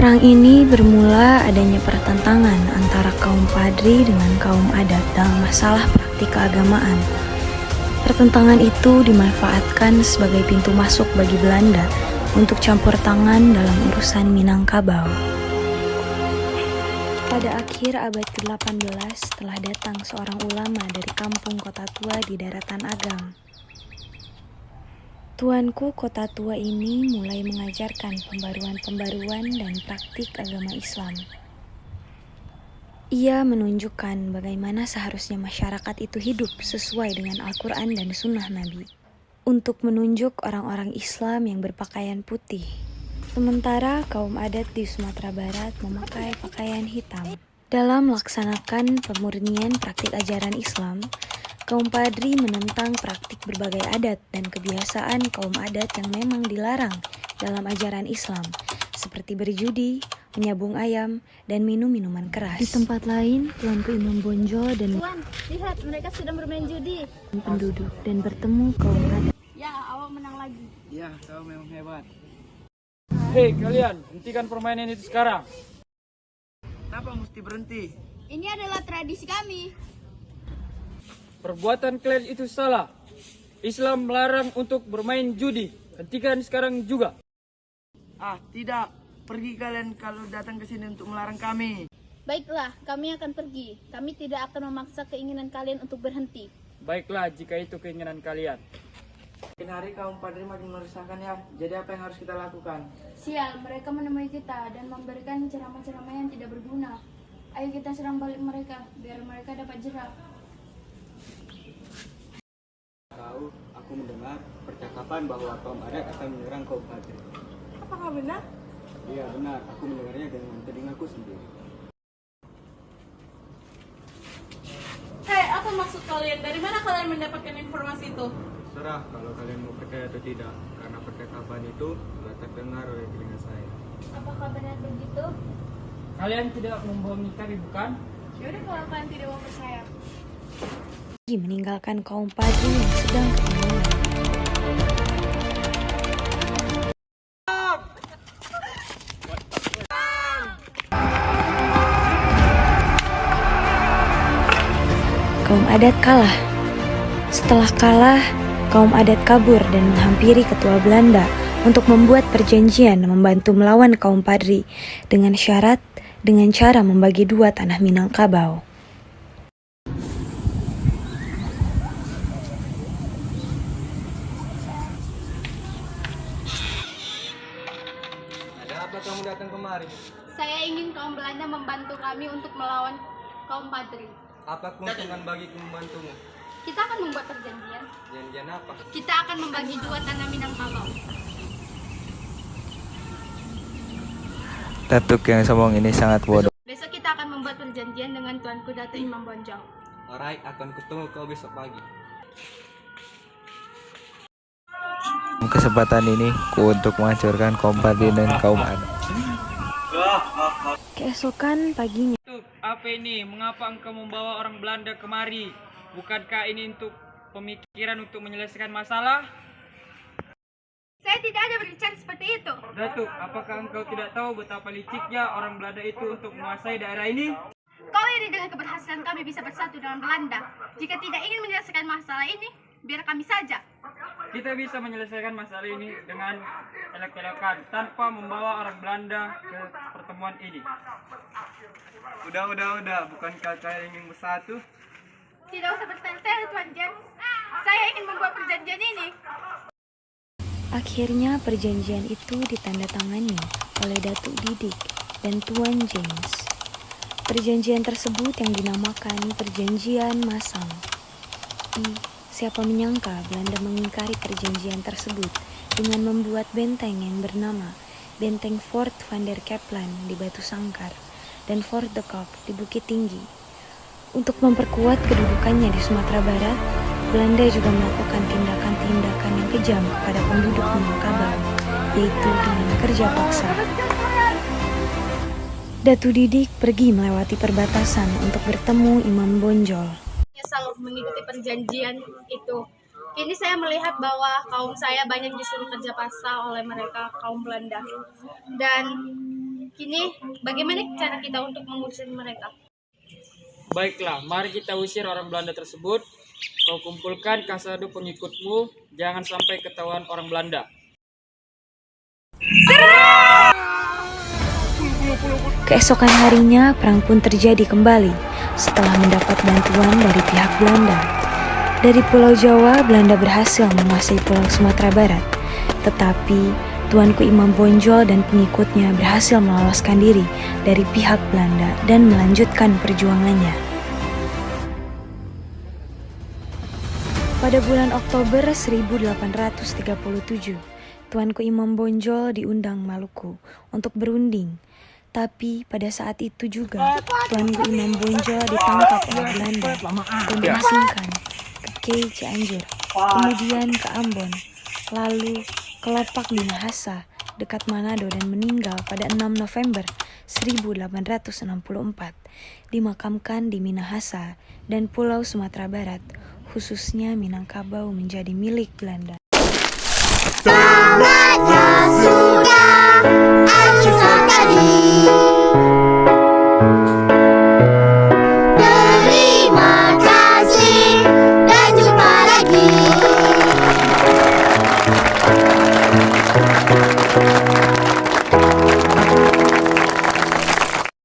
Perang ini bermula adanya pertentangan antara kaum Padri dengan kaum adat dalam masalah praktik keagamaan. Pertentangan itu dimanfaatkan sebagai pintu masuk bagi Belanda untuk campur tangan dalam urusan Minangkabau. Pada akhir abad ke-18 telah datang seorang ulama dari kampung Kota Tua di daratan Agam. Tuanku Kota Tua ini mulai mengajarkan pembaruan-pembaruan dan praktik agama Islam. Ia menunjukkan bagaimana seharusnya masyarakat itu hidup sesuai dengan Al-Quran dan Sunnah Nabi, untuk menunjuk orang-orang Islam yang berpakaian putih. Sementara kaum adat di Sumatera Barat memakai pakaian hitam. Dalam melaksanakan pemurnian praktik ajaran Islam, kaum Padri menentang praktik berbagai adat dan kebiasaan kaum adat yang memang dilarang dalam ajaran Islam, seperti berjudi, menyabung ayam, dan minum minuman keras. Di tempat lain, Tuanku Imam Bonjol dan Tuan, lihat mereka sedang bermain judi. penduduk dan bertemu kaum adat. Ya, awak menang lagi. Ya, kau memang hebat. Hei kalian, hentikan permainan itu sekarang. Kenapa mesti berhenti? Ini adalah tradisi kami. Perbuatan kalian itu salah. Islam melarang untuk bermain judi. Hentikan sekarang juga. Ah, tidak. Pergi kalian kalau datang ke sini untuk melarang kami. Baiklah, kami akan pergi. Kami tidak akan memaksa keinginan kalian untuk berhenti. Baiklah jika itu keinginan kalian. Makin hari kaum Padri makin meresahkan ya. Jadi apa yang harus kita lakukan? Sial, mereka menemui kita dan memberikan ceramah-ceramah yang tidak berguna. Ayo kita serang balik mereka, biar mereka dapat jerak. Tahu, aku mendengar percakapan bahwa kaum adat akan menyerang kaum Padri. Apakah benar? Iya benar, aku mendengarnya dengan telingaku sendiri. Hei, apa maksud kalian? Dari mana kalian mendapatkan informasi itu? Serah kalau kalian mau percaya atau tidak, karena percakapan itu telah terdengar oleh telinga saya. Apakah benar begitu? Kalian tidak membohongi kami bukan? Yaudah kalau kalian tidak mau percaya. Meninggalkan kaum Padri yang sedang kebingungan. Kaum adat kalah. Setelah kalah, kaum adat kabur dan menghampiri ketua Belanda untuk membuat perjanjian membantu melawan kaum Padri dengan cara membagi dua tanah Minangkabau. Ada apa kamu datang kemari? Saya ingin kaum Belanda membantu kami untuk melawan kaum Padri. Apa keuntungan bagiku membantumu? Kita akan membuat perjanjian. Janjian apa? Kita akan membagi dua tanah Minangkabau. Datuk yang sombong ini sangat bodoh. Besok kita akan membuat perjanjian dengan Tuanku Datuk Imam Bonjol. Alright, akan kutunggu kau besok pagi. Kesempatan ini ku untuk menghancurkan kaum Padri dan kaum adat. Keesokan paginya, Apa ini? Mengapa engkau membawa orang Belanda kemari? Bukankah ini untuk pemikiran untuk menyelesaikan masalah? Saya tidak ada berbicara seperti itu. Datuk, apakah engkau tidak tahu betapa liciknya orang Belanda itu untuk menguasai daerah ini? Kau iri dengan keberhasilan kami bisa bersatu dengan Belanda. Jika tidak ingin menyelesaikan masalah ini, biar kami saja. Kita bisa menyelesaikan masalah ini dengan elok-elokan tanpa membawa orang Belanda ke pertemuan ini. Udah, bukankah kalian ingin bersatu? Tidak usah bertele-tele, Tuan James. Saya ingin membuat perjanjian ini. akhirnya perjanjian itu ditandatangani oleh Datuk Didik dan Tuan James. Perjanjian tersebut yang dinamakan Perjanjian Masang. Siapa menyangka Belanda mengingkari perjanjian tersebut dengan membuat benteng yang bernama Benteng Fort van der Kaplan di Batu Sangkar dan Fort de Kok di Bukit Tinggi. Untuk memperkuat kedudukannya di Sumatera Barat, Belanda juga melakukan tindakan-tindakan yang kejam kepada penduduk Minangkabau, yaitu dengan kerja paksa. Datu Didik pergi melewati perbatasan untuk bertemu Imam Bonjol. Menyesal mengikuti perjanjian itu. Kini saya melihat bahwa kaum saya banyak disuruh kerja paksa oleh mereka kaum Belanda. Dan Kini, bagaimana cara kita untuk mengusir mereka? Baiklah, mari kita usir orang Belanda tersebut. Kau kumpulkan kasado pengikutmu, jangan sampai ketahuan orang Belanda. Keesokan harinya, perang pun terjadi kembali setelah mendapat bantuan dari pihak Belanda. Dari Pulau Jawa, Belanda berhasil menguasai Pulau Sumatera Barat. Tetapi, Tuanku Imam Bonjol dan pengikutnya berhasil meloloskan diri dari pihak Belanda dan melanjutkan perjuangannya. Pada bulan Oktober 1837, Tuanku Imam Bonjol diundang Maluku untuk berunding. Tapi pada saat itu juga, Tuanku Imam Bonjol ditangkap oleh Belanda dan diasingkan ke Kei Cianjur, kemudian ke Ambon, lalu ke Lopak di Minahasa, dekat Manado dan meninggal pada 6 November 1864, dimakamkan di Minahasa dan Pulau Sumatera Barat, khususnya Minangkabau menjadi milik Belanda.